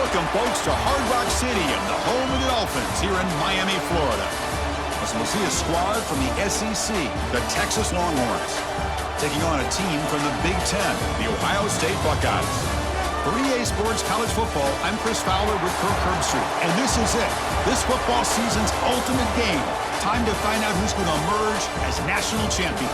Welcome, folks, to Hard Rock Stadium, the home of the Dolphins here in Miami, Florida. As we'll see a squad from the SEC, the Texas Longhorns, taking on a team from the Big Ten, the Ohio State Buckeyes. For EA Sports College Football, I'm Chris Fowler with Kirk Herbstreit, and this is it. This football season's ultimate game. Time to find out who's going to emerge as national champion.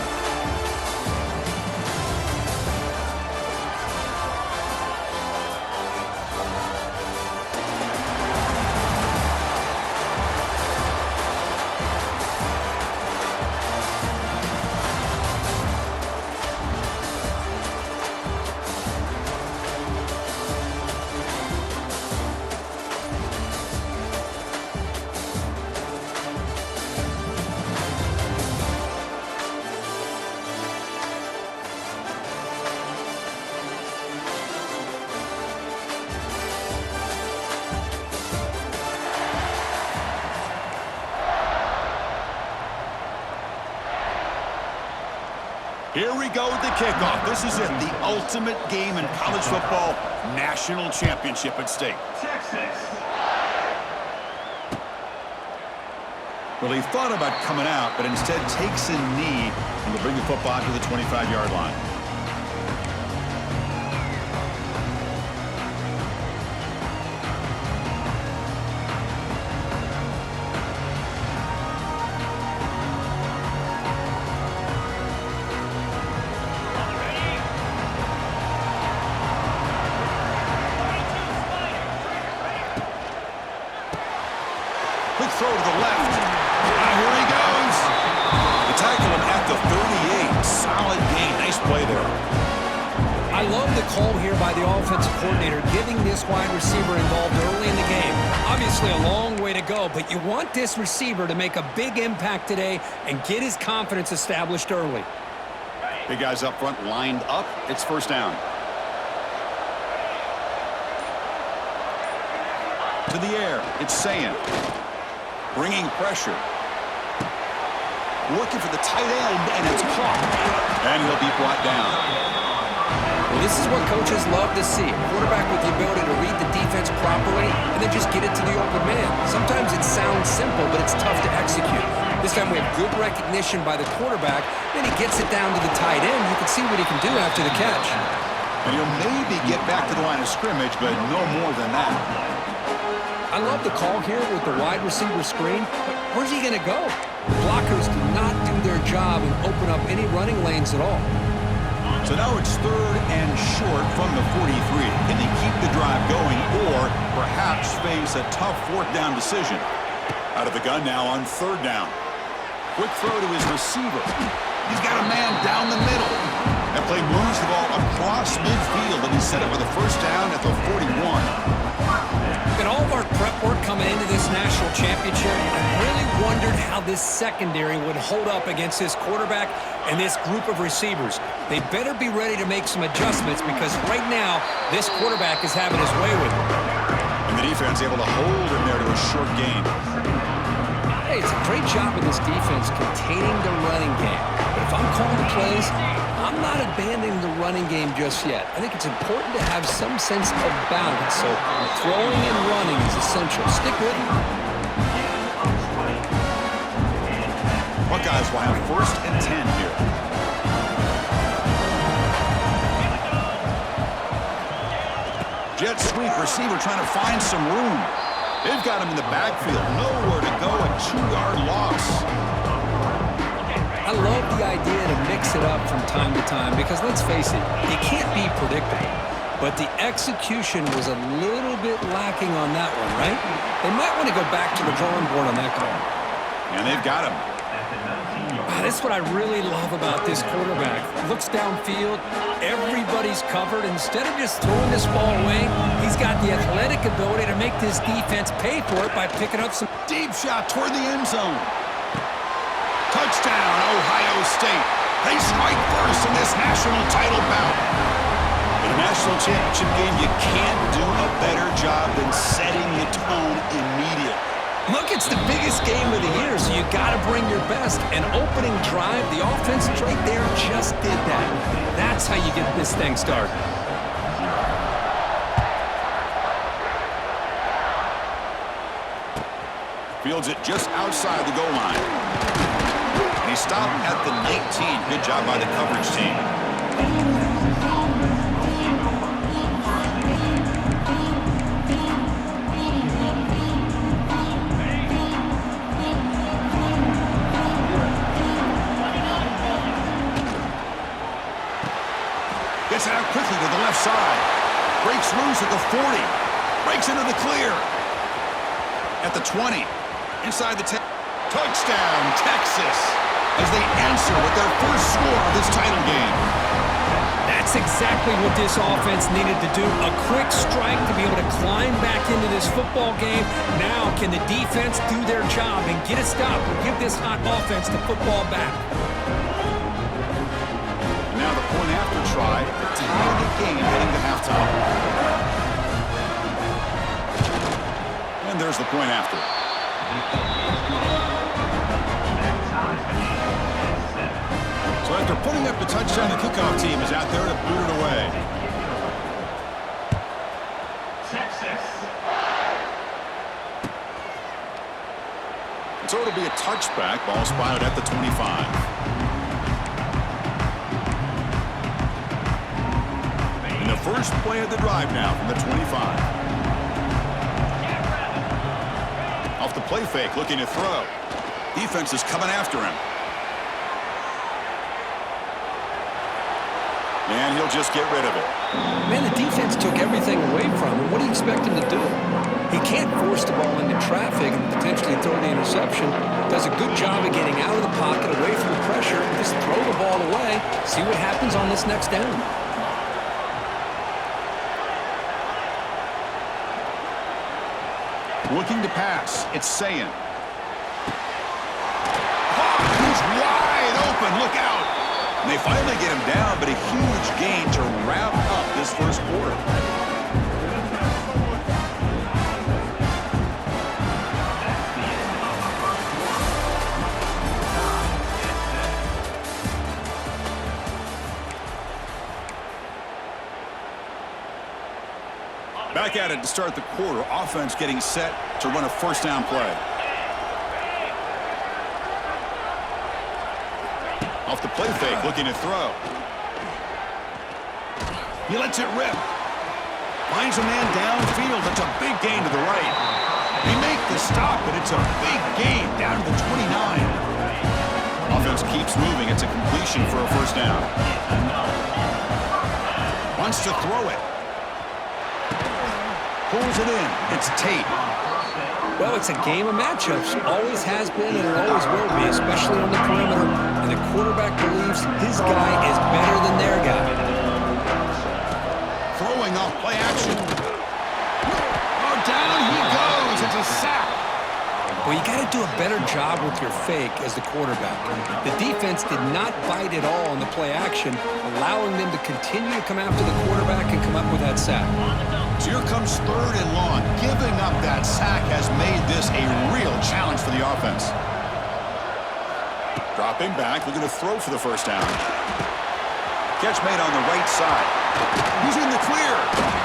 Here we go with the kickoff. This is it, the ultimate game in college football, national championship at stake. Texas. Well, he thought about coming out, but instead takes a knee and will bring the football to the 25-yard line. Quick throw to the left. Here he goes. They tackle him at the 38. Solid gain. Nice play there. I love the call here by the offensive coordinator, getting this wide receiver involved early in the game. Obviously a long way to go, but you want this receiver to make a big impact today and get his confidence established early. Big guys up front lined up. It's first down. To the air. It's Sayin. Bringing pressure. Looking for the tight end, and it's caught. And he'll be brought down. Well, this is what coaches love to see. A quarterback with the ability to read the defense properly and then just get it to the open man. Sometimes it sounds simple, but it's tough to execute. This time we have good recognition by the quarterback. Then he gets it down to the tight end. You can see what he can do after the catch. And he'll maybe get back to the line of scrimmage, but no more than that. I love the call here with the wide receiver screen, but where's he going to go? The blockers do not do their job and open up any running lanes at all. So now it's third and short from the 43. Can they keep the drive going or perhaps face a tough fourth down decision? Out of the gun now on third down. Quick throw to his receiver. He's got a man down the middle. That play moves the ball across midfield, and he's set up with a first down at the 41. In all of our prep work coming into this national championship, I really wondered how this secondary would hold up against this quarterback and this group of receivers. They better be ready to make some adjustments because right now, this quarterback is having his way with him. And the defense able to hold him there to a short gain. Hey, it's a great job of this defense containing the running game. But if I'm calling the plays, I'm not abandoning the running game just yet. I think it's important to have some sense of balance. So throwing and running is essential. Stick with it. Buckeyes will have first and 10 here. Jet sweep receiver trying to find some room. They've got him in the backfield. Nowhere to go. A 2-yard loss. I love the idea to mix it up from time to time because, let's face it, it can't be predictable. But the execution was a little bit lacking on that one, right? They might want to go back to the drawing board on that call. And they've got him. That's what I really love about this quarterback. Looks downfield, everybody's covered. Instead of just throwing this ball away, he's got the athletic ability to make this defense pay for it by picking up some deep shot toward the end zone. Touchdown, Ohio State. They strike first in this national title bout. In a national championship game, you can't do a better job than setting the tone immediately. Look, it's the biggest game of the year, so you got to bring your best. An opening drive, the offense right there just did that. That's how you get this thing started. Fields it just outside the goal line. And he stopped at the 19. Good job by the coverage team. Gets it out quickly to the left side. Breaks loose at the 40. Breaks into the clear. At the 20. Inside the 10. Touchdown, Texas. As they answer with their first score of this title game. That's exactly what this offense needed to do. A quick strike to be able to climb back into this football game. Now can the defense do their job and get a stop and give this hot offense the football back? Now the point after try to tie the game heading to halftime. And there's the point after. So after putting up the touchdown, the kickoff team is out there to boot it away. So it'll be a touchback. Ball spotted at the 25. First play of the drive now from the 25. Off the play fake, looking to throw. Defense is coming after him. And he'll just get rid of it. Man, the defense took everything away from him. What do you expect him to do? He can't force the ball into traffic and potentially throw the interception. Does a good job of getting out of the pocket, away from the pressure, and just throw the ball away. See what happens on this next down. Looking to pass. It's Sayin. He's wide open. Look out. And they finally get him down, but a huge gain to wrap up this first quarter. Back at it to start the quarter. Offense getting set to run a first down play. Off the play fake, looking to throw. He lets it rip. Finds a man downfield. It's a big gain to the right. They make the stop, but it's a big gain down to the 29. Offense keeps moving. It's a completion for a first down. Wants to throw it. Pulls it in. It's Tate. Well, it's a game of matchups. Always has been and it always will be, especially on the perimeter. And the quarterback believes his guy is better than their guy. Throwing off play action. Oh, down he goes. It's a sack. Well, you got to do a better job with your fake as the quarterback. The defense did not bite at all on the play action, allowing them to continue to come after the quarterback and come up with that sack. So here comes 3rd and long. Giving up that sack has made this a real challenge for the offense. Dropping back, looking to throw for the first down. Catch made on the right side. He's in the clear.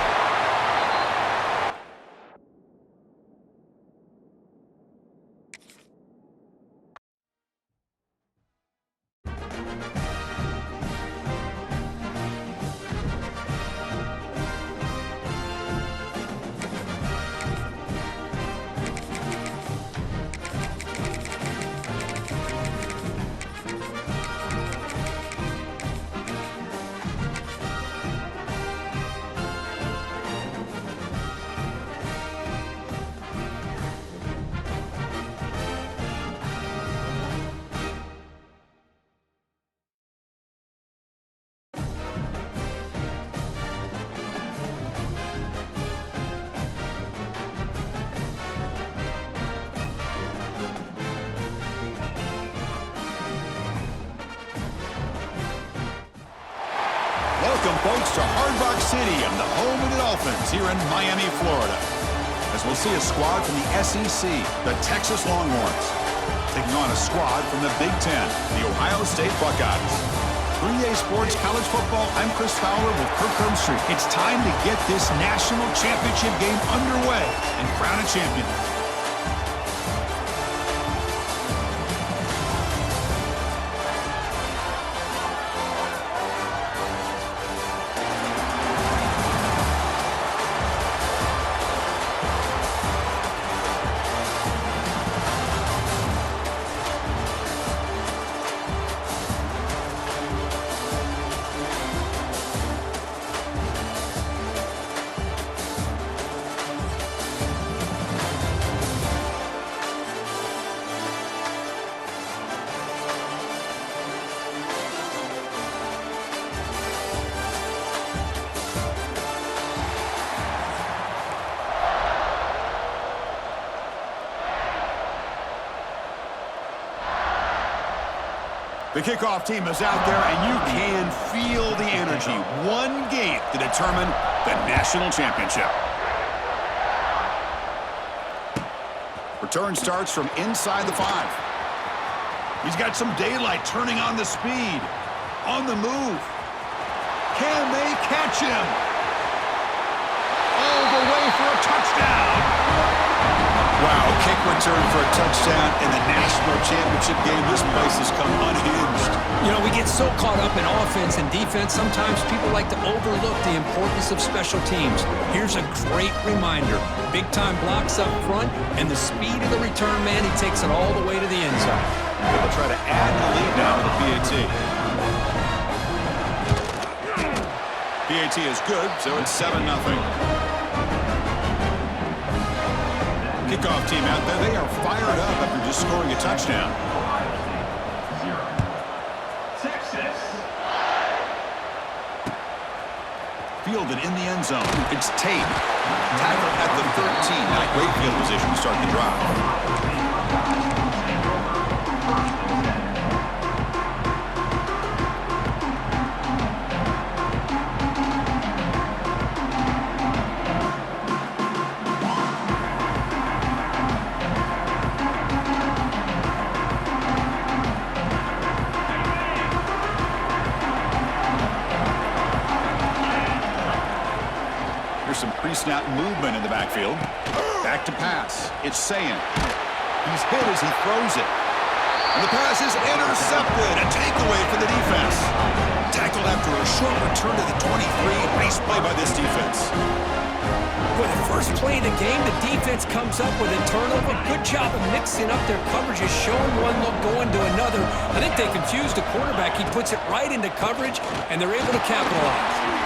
Welcome, folks, to Hard Rock Stadium, the home of the Dolphins here in Miami, Florida. As we'll see a squad from the SEC, the Texas Longhorns, taking on a squad from the Big Ten, the Ohio State Buckeyes. 3A Sports College Football, I'm Chris Fowler with Kirk Street. It's time to get this national championship game underway and crown a champion. The kickoff team is out there, and you can feel the energy. One game to determine the national championship. Return starts from inside the 5. He's got some daylight, turning on the speed. On the move. Can they catch him? All the way for a touchdown. Wow, kick return for a touchdown in the national championship game. This place has come unhinged. You know, we get so caught up in offense and defense, sometimes people like to overlook the importance of special teams. Here's a great reminder. Big-time blocks up front, and the speed of the return man, he takes it all the way to the end zone. They'll try to add the lead now to the PAT. PAT is good, so it's 7-0. Kickoff team out there, they are fired up after just scoring a touchdown. Texas. Fielded in the end zone. It's Tate. Tackle at the 13. Not a great field position to start the drive. Some pre-snap movement in the backfield. Back to pass. It's Sayin. He's hit as he throws it. And the pass is intercepted. A takeaway for the defense. Tackled after a short return to the 23. Nice play by this defense. For the first play of the game, the defense comes up with a turnover. Good job of mixing up their coverages, showing one look, going to another. I think they confused the quarterback. He puts it right into coverage, and they're able to capitalize.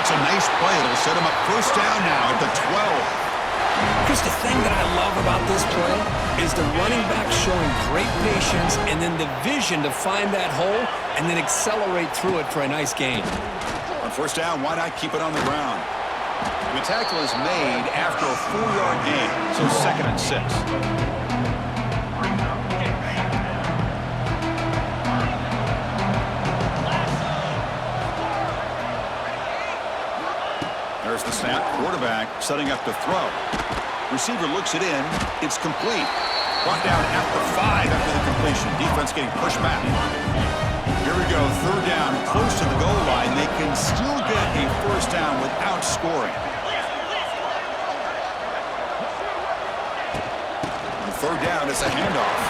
That's a nice play. It'll set him up first down now at the 12. Chris, the thing that I love about this play is the running back showing great patience and then the vision to find that hole and then accelerate through it for a nice gain. On first down, why not keep it on the ground? The tackle is made after a 4-yard gain, so 2nd and 6. There's the snap. Quarterback setting up to throw. Receiver looks it in. It's complete. Brought down at the 5 after the completion. Defense getting pushed back. Here we go. 3rd down, close to the goal line. They can still get a first down without scoring. On 3rd down, it's a handoff.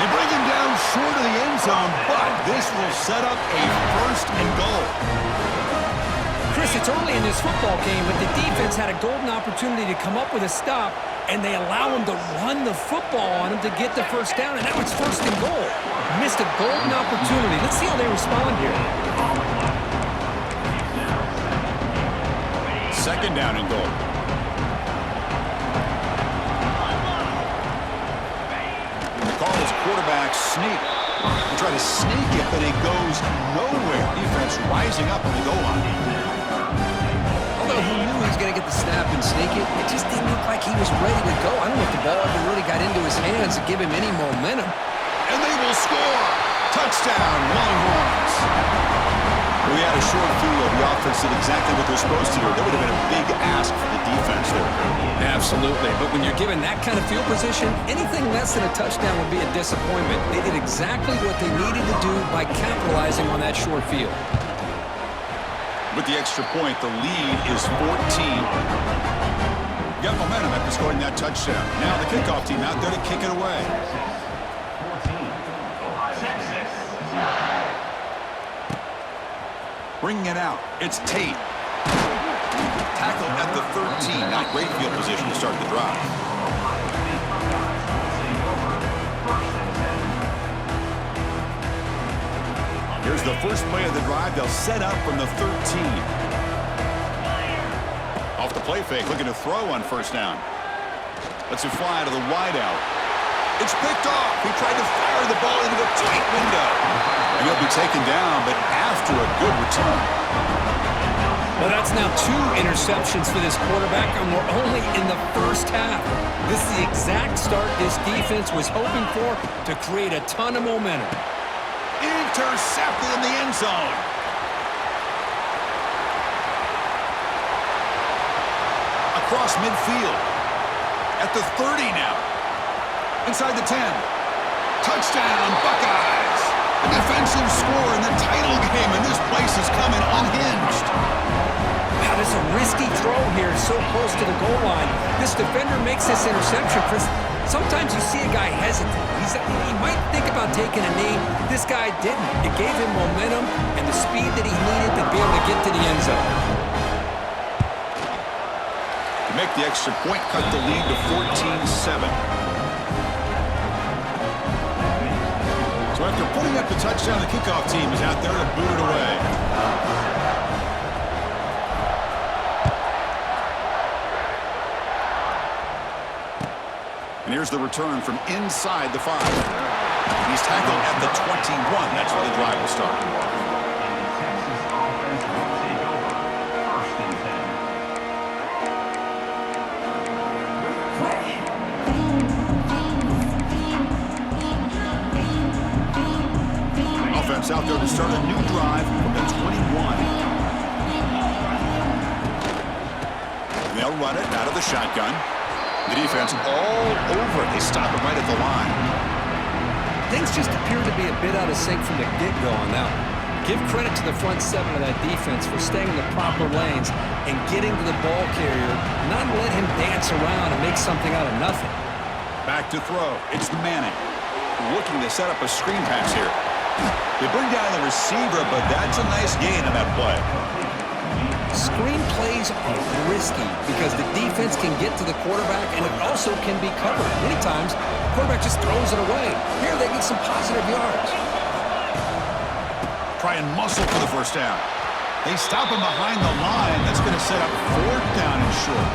They bring him down short of the end zone, but this will set up a 1st and goal. Chris, it's early in this football game, but the defense had a golden opportunity to come up with a stop, and they allow him to run the football on him to get the first down, and now it's 1st and goal. Missed a golden opportunity. Let's see how they respond here. 2nd down and goal. The call is quarterback sneak. They try to sneak it, but it goes nowhere. Defense rising up on the goal line. Although he knew he was going to get the snap and sneak it, it just didn't look like he was ready to go. I don't know if the ball ever really got into his hands to give him any momentum. And they will score. Touchdown, Longhorns. We had a short field. The offense did exactly what they're supposed to do. That would have been a big ask for the defense there. Absolutely. But when you're given that kind of field position, anything less than a touchdown would be a disappointment. They did exactly what they needed to do by capitalizing on that short field. With the extra point, the lead is 14. Got momentum after scoring that touchdown. Now the kickoff team out there to kick it away. Bringing it out, it's Tate. Tackle at the 13. Not great field position to start the drive. Here's the first play of the drive. They'll set up from the 13. Off the play fake, looking to throw on first down. Lets it fly to the wideout. It's picked off. He tried to fire the ball into a tight window. And he'll be taken down, but after a good return. Well, that's now 2 interceptions for this quarterback, and we're only in the first half. This is the exact start this defense was hoping for to create a ton of momentum. Intercepted in the end zone. Across midfield. At the 30 now. Inside the 10. Touchdown, Buckeyes. A defensive score in the title game, and this place is coming unhinged. Wow, there's a risky throw here so close to the goal line. This defender makes this interception, Chris. Sometimes you see a guy hesitate. He might think about taking a knee. This guy didn't. It gave him momentum and the speed that he needed to be able to get to the end zone. To make the extra point, cut the lead to 14-7. So after putting up the touchdown, the kickoff team is out there to boot it away. And here's the return from inside the 5. He's tackled at the 21. That's where the drive will start. Offense out there to start a new drive from the 21. They'll run it out of the shotgun. The defense all over it. They stop it right at the line. Things just appear to be a bit out of sync from the get-go on that one. Give credit to the front 7 of that defense for staying in the proper lanes and getting to the ball carrier, not let him dance around and make something out of nothing. Back to throw. It's the Manning. Looking to set up a screen pass here. They bring down the receiver, but that's a nice gain on that play. Screen plays are risky because the defense can get to the quarterback and it also can be covered. Many times, the quarterback just throws it away. Here they get some positive yards. Try and muscle for the first down. They stop him behind the line. That's going to set up 4th down and short.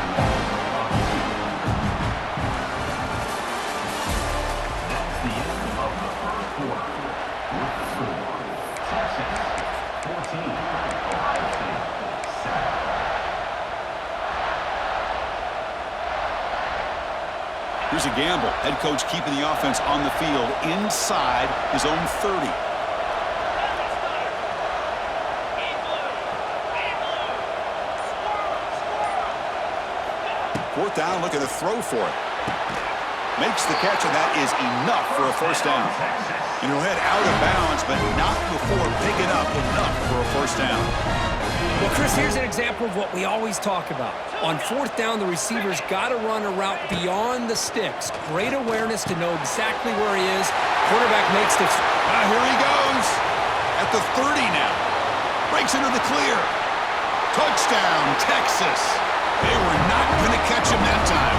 Here's a gamble. Head coach keeping the offense on the field inside his own 30. Fourth down, looking to throw for it. Makes the catch, and that is enough for a first down. And he'll head out of bounds, but not before picking up enough for a first down. Well, Chris, here's an example of what we always talk about. On 4th down, the receiver's got to run a route beyond the sticks. Great awareness to know exactly where he is. Quarterback makes the... Here he goes. At the 30 now. Breaks into the clear. Touchdown, Texas. They were not going to catch him that time.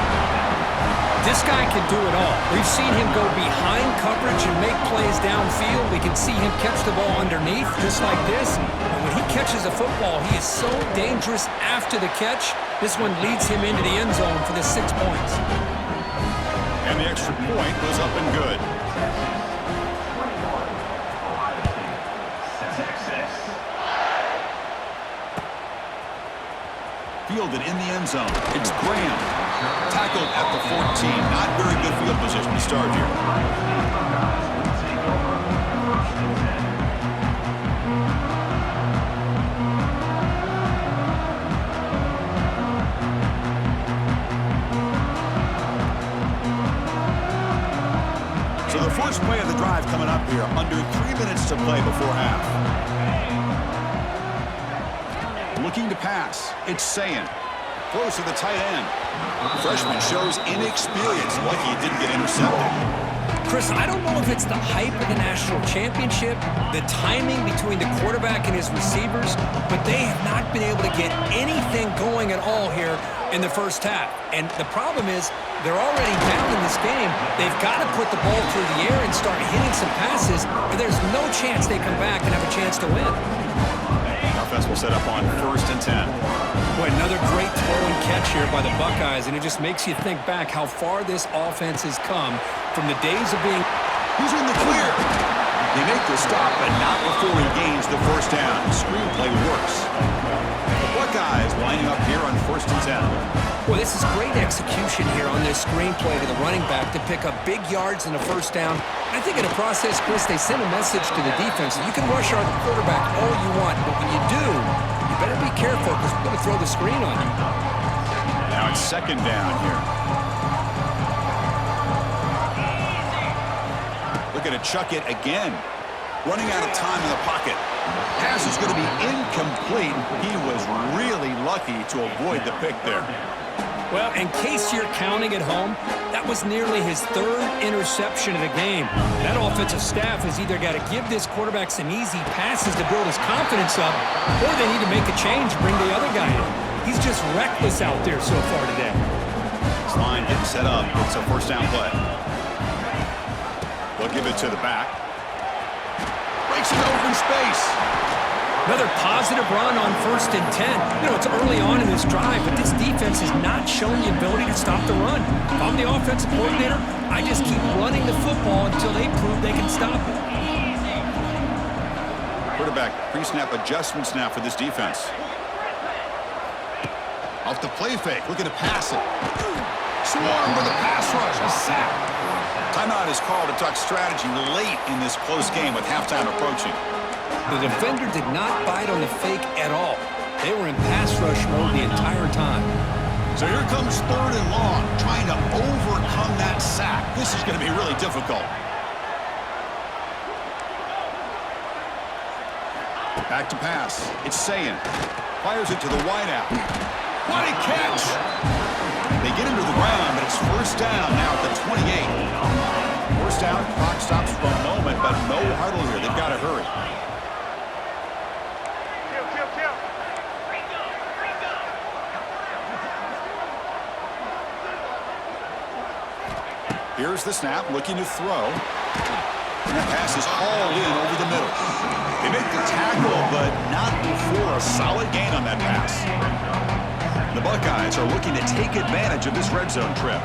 This guy can do it all. We've seen him go behind coverage and make plays downfield. We can see him catch the ball underneath, just like this. And when he catches a football, he is so dangerous after the catch. This one leads him into the end zone for the 6 points. And the extra point was up and good. Fielded in the end zone. It's Graham. Tackled at the 14. Not very good field position to start here. So the first play of the drive coming up here. Under 3 minutes to play before half. Looking to pass. It's Sayan. Close to the tight end. Freshman shows inexperience. Lucky he didn't get intercepted. Chris, I don't know if it's the hype of the national championship, the timing between the quarterback and his receivers, but they have not been able to get anything going at all here in the first half. And the problem is they're already down in this game. They've got to put the ball through the air and start hitting some passes, or there's no chance they come back and have a chance to win. Offense will set up on 1st and 10. Boy, another great throw and catch here by the Buckeyes, and it just makes you think back how far this offense has come from the days of being... He's in the clear. They make the stop, but not before he gains the first down. Screenplay works. The Buckeyes lining up here on 1st and 10. Well, this is great execution here on this screenplay to the running back to pick up big yards and a first down. I think in the process, Chris, they send a message to the defense. You can rush our quarterback all you want, but when you do, you better be careful because we're going to throw the screen on you. Now it's second down here. Looking to chuck it again. Running out of time in the pocket. Pass is going to be incomplete. He was really lucky to avoid the pick there. Well, in case you're counting at home, that was nearly his third interception of the game. That offensive staff has either got to give this quarterback some easy passes to build his confidence up, or they need to make a change, bring the other guy in. He's just reckless out there so far today. This line getting set up. It's a first down play. They'll give it to the back. Breaks an open space. Another positive run on 1st and 10. You know, it's early on in this drive, but this defense has not shown the ability to stop the run. If I'm the offensive coordinator, I just keep running the football until they prove they can stop it. Quarterback pre-snap adjustments now for this defense. Off the play fake, looking to pass it. Swarm with a pass rush, a sack. Timeout is called to talk strategy late in this close game with halftime approaching. The defender did not bite on the fake at all. They were in pass rush mode the entire time. So here comes third and long, trying to overcome that sack. This is going to be really difficult. Back to pass. It's Sayin. Fires it to the wideout. What a catch! They get him to the ground, but it's first down now at the 28. First down, clock stops for a moment, but no huddle here. They've got to hurry. Here's the snap, looking to throw. And that pass is hauled in over the middle. They make the tackle, but not before a solid gain on that pass. The Buckeyes are looking to take advantage of this red zone trip.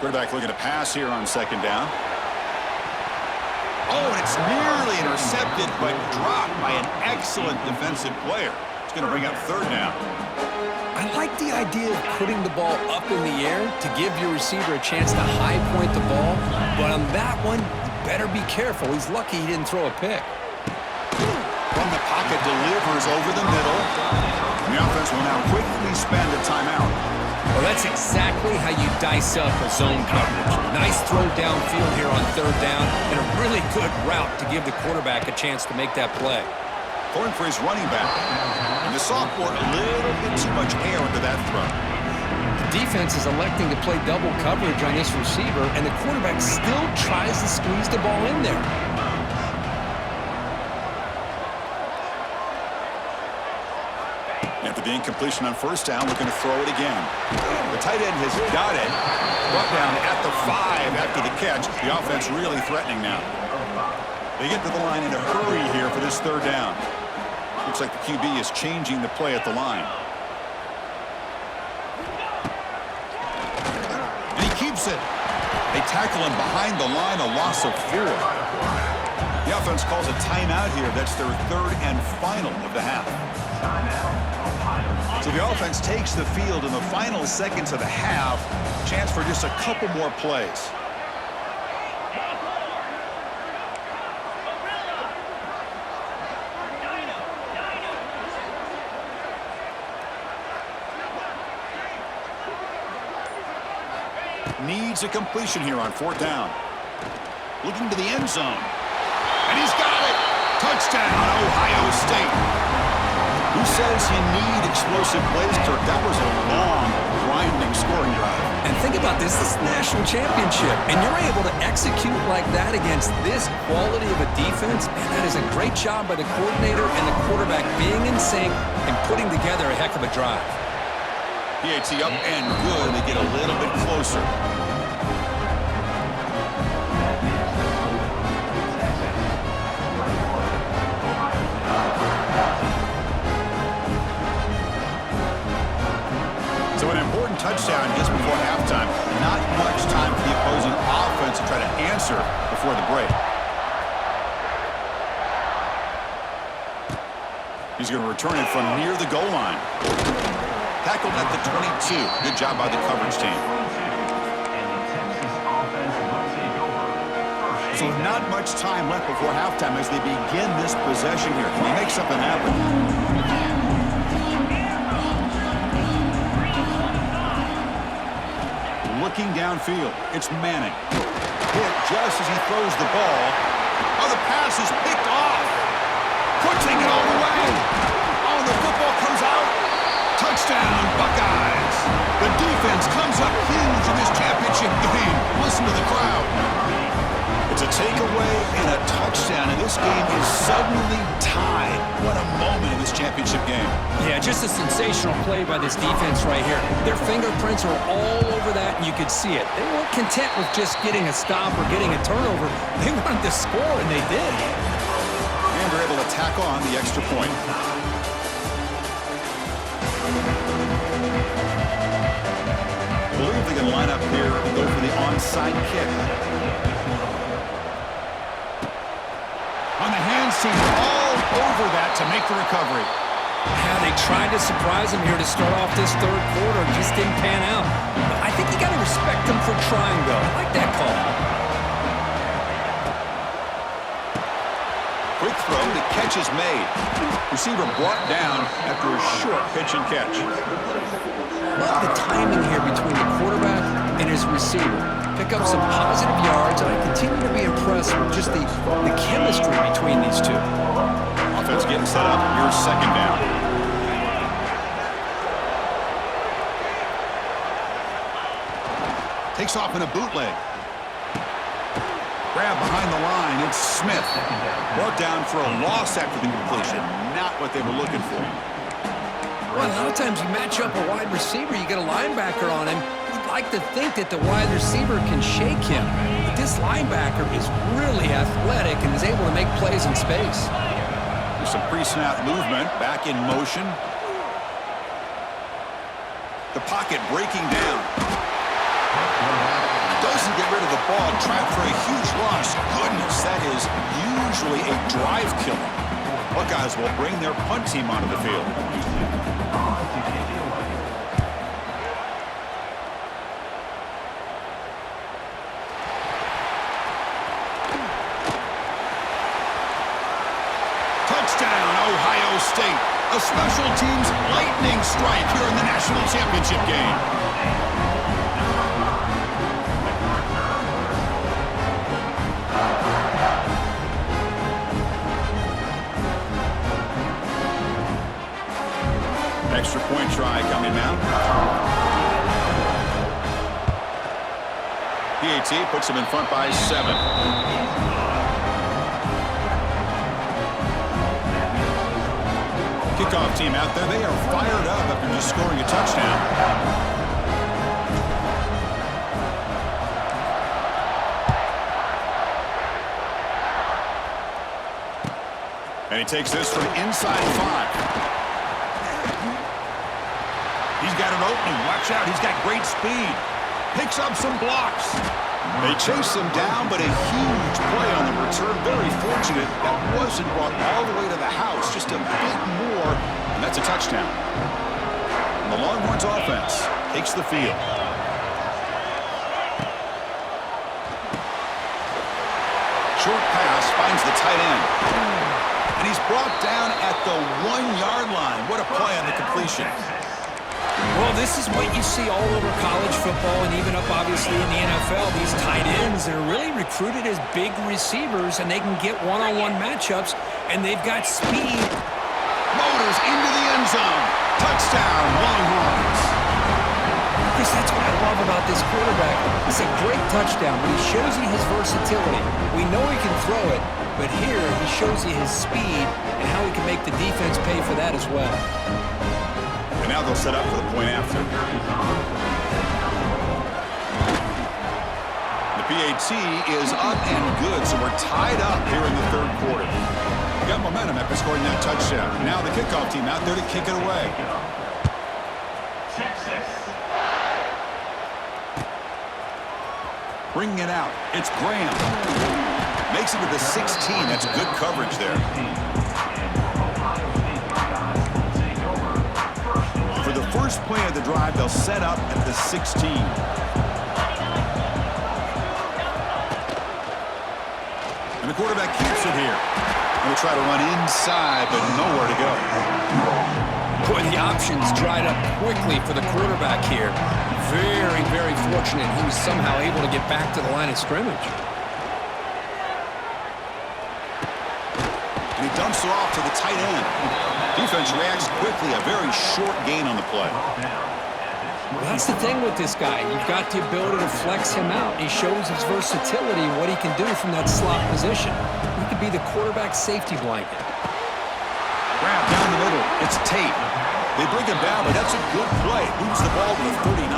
Quarterback looking to pass here on second down. Oh, and it's nearly intercepted, but dropped by an excellent defensive player. It's going to bring up third down. I like the idea of putting the ball up in the air to give your receiver a chance to high point the ball, but on that one, you better be careful. He's lucky he didn't throw a pick. From the pocket, delivers over the middle. And the offense will now quickly spend a timeout. Well, that's exactly how you dice up a zone coverage. Nice throw downfield here on third down, and a really good route to give the quarterback a chance to make that play. Going for his running back. And the sophomore, a little bit too much air into that throw. The defense is electing to play double coverage on this receiver, and the quarterback still tries to squeeze the ball in there. After the incompletion on first down, looking to throw it again. The tight end has got it. Brought down at the 5 after the catch. The offense really threatening now. They get to the line in a hurry here for this third down. Looks like the QB is changing the play at the line. And he keeps it. They tackle him behind the line, a loss of 4. The offense calls a timeout here. That's their third and final of the half. So the offense takes the field in the final seconds of the half. Chance for just a couple more plays. Needs a completion here on fourth down. Looking to the end zone. And he's got it! Touchdown, Ohio State. Who says you need explosive plays, Kirk? That was a long, grinding scoring drive. And think about this. This is the national championship, and you're able to execute like that against this quality of a defense. Man, that is a great job by the coordinator and the quarterback being in sync and putting together a heck of a drive. PAT up and good. They get a little bit closer. So an important touchdown just before halftime. Not much time for the opposing offense to try to answer before the break. He's going to return it from near the goal line. Tackled at the 22. Good job by the coverage team. So not much time left before halftime as they begin this possession here. Can they make something happen? Looking downfield, it's Manning. Hit just as he throws the ball. Oh, the pass is picked off. Could take it all the way. Oh, the football comes out. Touchdown, Buckeyes. The defense comes up huge in this championship game. Listen to the crowd. It's a takeaway and a touchdown, and this game is suddenly tied. What a moment in this championship game. Yeah, just a sensational play by this defense right here. Their fingerprints are all over that, and you could see it. They weren't content with just getting a stop or getting a turnover. They wanted to score, and they did. And they're able to tack on the extra point. I believe they can line up here and go for the onside kick. On the hands team, all over that to make the recovery. Yeah, they tried to surprise him here to start off this third quarter. Just didn't pan out. But I think you got to respect them for trying, though. I like that call. Quick throw, the catch is made. Receiver brought down after a short pitch and catch. Love the timing here between the quarterback and his receiver. Pick up some positive yards, and I continue to be impressed with just the chemistry between these two. Offense getting set up. Here's second down. Takes off in a bootleg. Grab behind the line. It's Smith. Brought down for a loss after the completion. Not what they were looking for. Well, a lot of times you match up a wide receiver, you get a linebacker on him. You'd like to think that the wide receiver can shake him. But this linebacker is really athletic and is able to make plays in space. There's some pre-snap movement. Back in motion. The pocket breaking down. Doesn't get rid of the ball. Trapped for a huge loss. Goodness, that is usually a drive killer. Buckeyes will bring their punt team onto the field. Touchdown, Ohio State. A special teams lightning strike here in the national championship game. Extra point try coming now. PAT puts them in front by 7. Kickoff team out there. They are fired up after just scoring a touchdown. And he takes this from inside 5. He's got an opening. Watch out. He's got great speed. Picks up some blocks. They chase him down, but a huge play on the return. Very fortunate that wasn't brought all the way to the house. Just a bit more, and that's a touchdown. And the Longhorns offense takes the field. Short pass finds the tight end. And he's brought down at the 1-yard line. What a play on the completion. Well, this is what you see all over college football and even up, obviously, in the NFL. These tight ends that are really recruited as big receivers, and they can get one-on-one matchups, and they've got speed. Motors into the end zone. Touchdown, Longhorns. Chris, that's what I love about this quarterback. It's a great touchdown, but he shows you his versatility. We know he can throw it, but here he shows you his speed and how he can make the defense pay for that as well. And now they'll set up for the point after. The PAT is up and good, so we're tied up here in the third quarter. We got momentum after scoring that touchdown. Now the kickoff team out there to kick it away. Bringing it out. It's Graham. Makes it to the 16. That's good coverage there. first play of the drive, they'll set up at the 16. And the quarterback keeps it here. He'll try to run inside, but nowhere to go. Boy, the options dried up quickly for the quarterback here. Very, very fortunate he was somehow able to get back to the line of scrimmage. And he dumps it off to the tight end. Defense reacts quickly, a very short gain on the play. Well, that's the thing with this guy. You've got the ability to flex him out. He shows his versatility and what he can do from that slot position. He could be the quarterback safety blanket. Grab down the middle. It's Tate. They bring him down, but that's a good play. Moves the ball to the 39.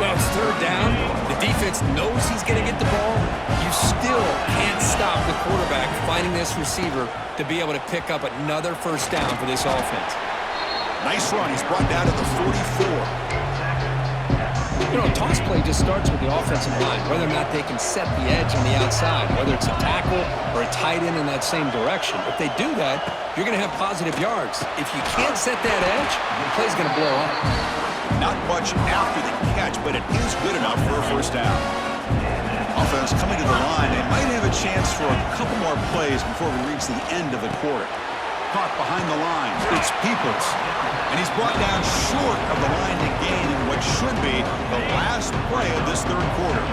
Well, it's third down. The defense knows he's going to get the ball. You still can't stop the quarterback finding this receiver to be able to pick up another first down for this offense. Nice run. He's brought down to the 44. You know, a toss play just starts with the offensive line, whether or not they can set the edge on the outside, whether it's a tackle or a tight end in that same direction. If they do that, you're going to have positive yards. If you can't set that edge, the play's going to blow up. Not much after the catch, but it is good enough for a first down. Offense coming to the line. They might have a chance for a couple more plays before we reach the end of the quarter. Caught behind the line. It's Peoples. And he's brought down short of the line to gain in what should be the last play of this third quarter.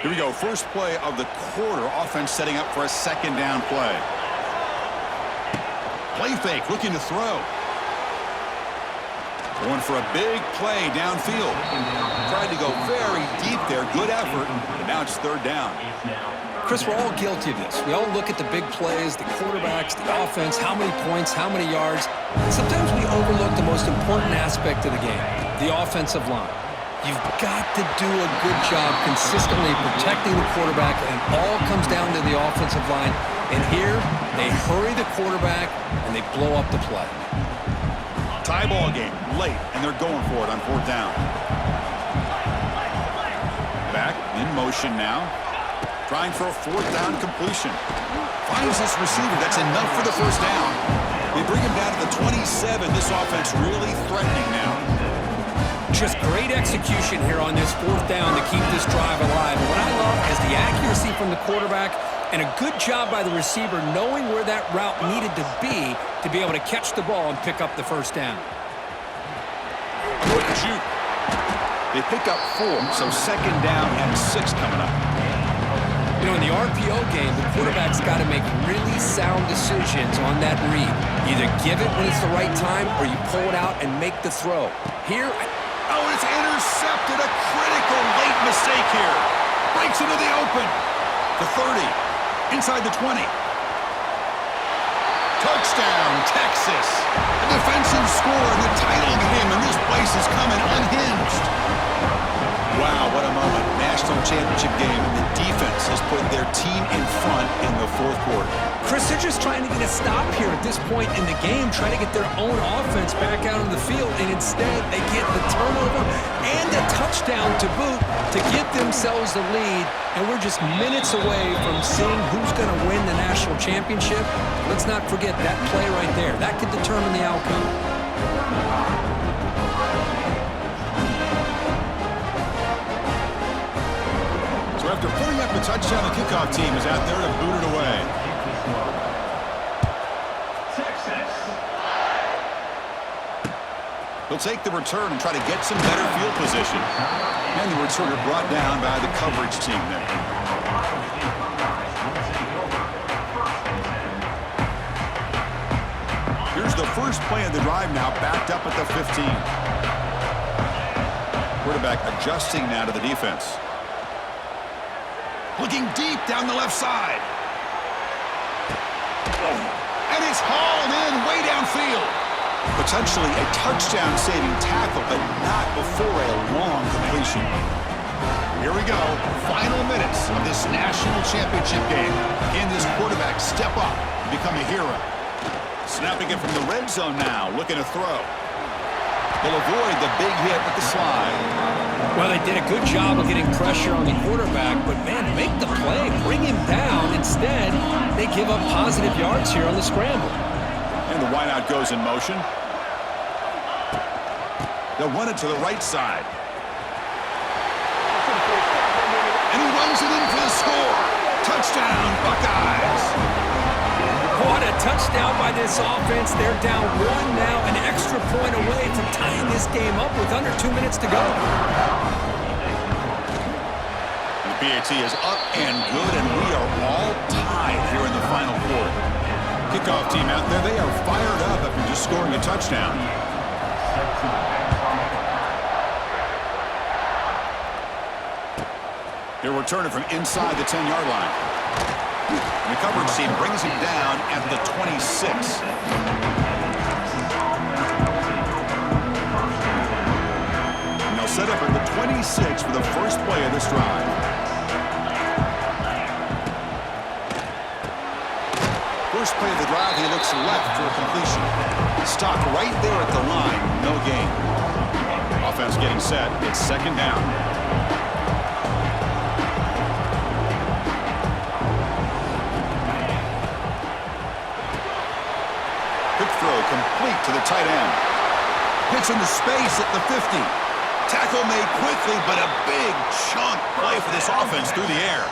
Here we go. First play of the quarter. Offense setting up for a second down play. Play fake, looking to throw. Going for a big play downfield. Tried to go very deep there. Good effort. But now it's third down. Chris, we're all guilty of this. We all look at the big plays, the quarterbacks, the offense, how many points, how many yards. And sometimes we overlook the most important aspect of the game, the offensive line. You've got to do a good job consistently protecting the quarterback, and it all comes down to the offensive line. And here, they hurry the quarterback, and they blow up the play. Tie ball game, late, and they're going for it on fourth down. Back, in motion now. Trying for a fourth down completion. Finds this receiver. That's enough for the first down. They bring him down to the 27. This offense really threatening now. Just great execution here on this fourth down to keep this drive alive. And what I love is the accuracy from the quarterback and a good job by the receiver knowing where that route needed to be able to catch the ball and pick up the first down. Good juke. They pick up 4, so second down and 6 coming up. You know, in the RPO game, the quarterback's got to make really sound decisions on that read. Either give it when it's the right time or you pull it out and make the throw. Here, oh, it's intercepted. A critical late mistake here. Breaks into the open. The 30. Inside the 20. Touchdown, Texas. A defensive score in the title game, and this place is coming unhinged. Wow, what a moment. National championship game, and the defense has put their team in front in the fourth quarter. Chris, they're just trying to get a stop here at this point in the game, trying to get their own offense back out on the field, and instead they get the turnover and a touchdown to boot to give themselves the lead, and we're just minutes away from seeing who's going to win the national championship. Let's not forget that play right there. That could determine the outcome. So after putting up a touchdown, the kickoff team is out there to boot it away. He'll take the return and try to get some better field position. And the returner brought down by the coverage team there. Here's the first play of the drive now, backed up at the 15. Quarterback adjusting now to the defense. Looking deep down the left side. And it's hauled in way downfield. Potentially a touchdown-saving tackle, but not before a long completion. Here we go. Final minutes of this national championship game. Can this quarterback step up and become a hero? Snapping it from the red zone now, looking to throw. They'll avoid the big hit with the slide. Well, they did a good job of getting pressure on the quarterback, but, man, make the play, bring him down. Instead, they give up positive yards here on the scramble. And the wideout goes in motion. They'll run it to the right side. And he runs it in for the score. Touchdown, Buckeyes. What a touchdown by this offense. They're down 1 now, an extra point away from tying this game up with under 2 minutes to go. The PAT is up and good, and we are all tied here in the final quarter. Kickoff team out there, they are fired up after just scoring a touchdown. He'll return it from inside the 10-yard line. And the coverage team brings him down at the 26. And they'll set up at the 26 for the first play of this drive. First play of the drive, he looks left for a completion. Stopped right there at the line, no gain. Offense getting set, it's second down. Complete to the tight end. Hits into space at the 50. Tackle made quickly, but a big chunk play for this offense through the air.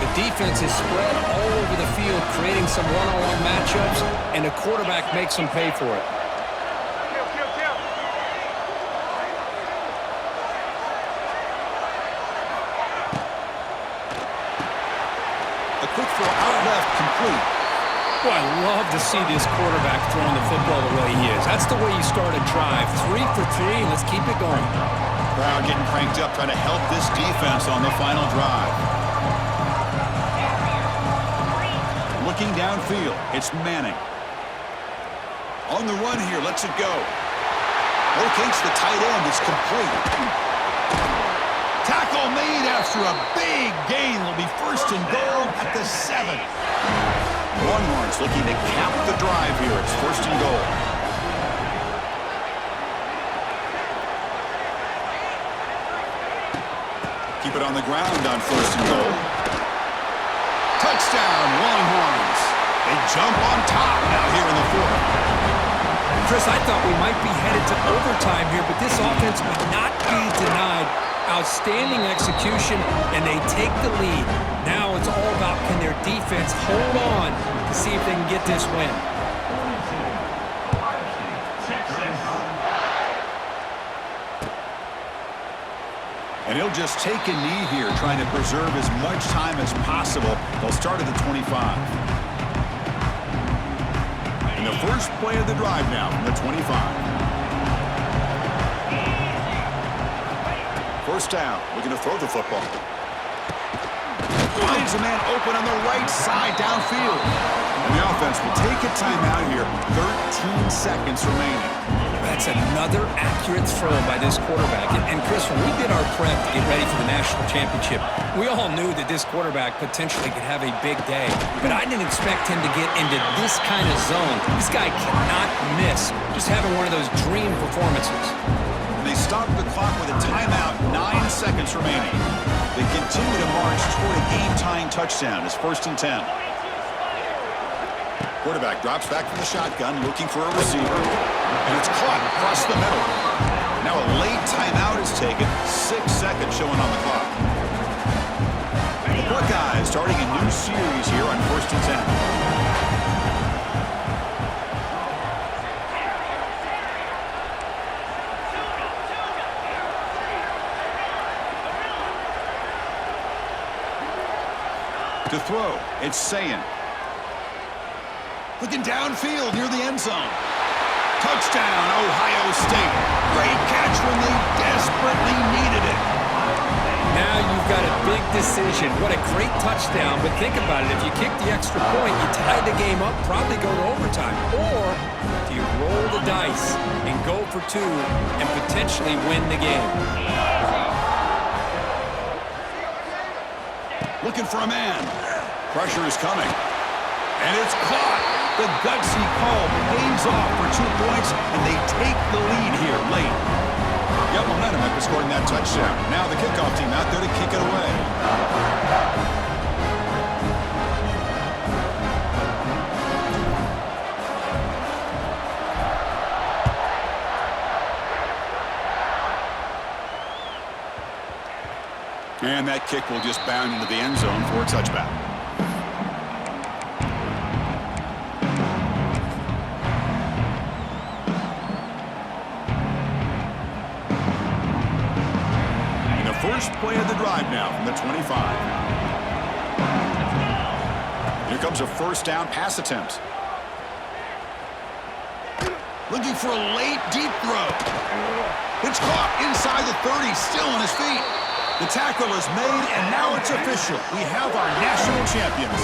The defense is spread all over the field, creating some one-on-one matchups, and the quarterback makes them pay for it. A quick throw out left, complete. Well, I love to see this quarterback throwing the football the way he is. That's the way you start a drive. 3 for 3, and let's keep it going. Crowd getting cranked up, trying to help this defense on the final drive. Looking downfield, it's Manning. On the run here, lets it go. Locates the tight end, it's complete. Tackle made after a big gain. Will be first and goal at the 7. Longhorns looking to cap the drive here. It's first and goal. Keep it on the ground on first and goal. Touchdown, Longhorns. They jump on top now here in the 4th. Chris, I thought we might be headed to overtime here, but this offense would not be denied. Outstanding execution, and they take the lead. Now it's all about can their defense hold on to see if they can get this win. And he'll just take a knee here, trying to preserve as much time as possible. They'll start at the 25. And the first play of the drive now from the 25. First down, looking to throw the football. Finds a man open on the right side downfield. And the offense will take a timeout here. 13 seconds remaining. That's another accurate throw by this quarterback. And Chris, when we did our prep to get ready for the national championship, we all knew that this quarterback potentially could have a big day. But I didn't expect him to get into this kind of zone. This guy cannot miss. Just having one of those dream performances. They stop the clock with a timeout, 9 seconds remaining. They continue to march toward a game-tying touchdown. It's first and 10. Quarterback drops back from the shotgun, looking for a receiver. And it's caught across the middle. Now a late timeout is taken. 6 seconds showing on the clock. The Buckeyes starting a new series here on first and 10. To throw, it's Sayin. Looking downfield near the end zone. Touchdown, Ohio State. Great catch when they desperately needed it. Now you've got a big decision. What a great touchdown, but think about it. If you kick the extra point, you tie the game up, probably go to overtime. Or do you roll the dice and go for 2 and potentially win the game? Looking for a man. Pressure is coming. And it's caught. The gutsy call pays off for 2 points, and they take the lead here late. Got momentum after scoring that touchdown. Now the kickoff team out there to kick it away. And that kick will just bound into the end zone for a touchback. And the first play of the drive now from the 25. Here comes a first down pass attempt. Looking for a late, deep throw. It's caught inside the 30, still on his feet. The tackle is made, and now it's official. We have our national champions.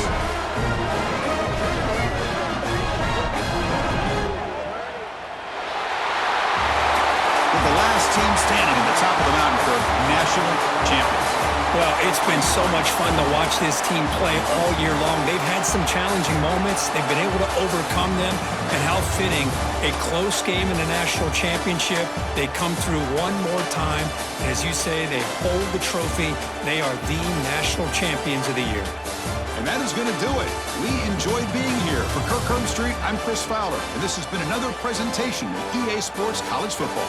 With the last team standing at the top of the mountain for national champions. Well, it's been so much fun to watch this team play all year long. They've had some challenging moments. They've been able to overcome them. And how fitting, a close game in the national championship. They come through one more time. And as you say, they hold the trophy. They are the national champions of the year. And that is going to do it. We enjoyed being here. For Kirk Herbstreit, I'm Chris Fowler. And this has been another presentation of EA Sports College Football.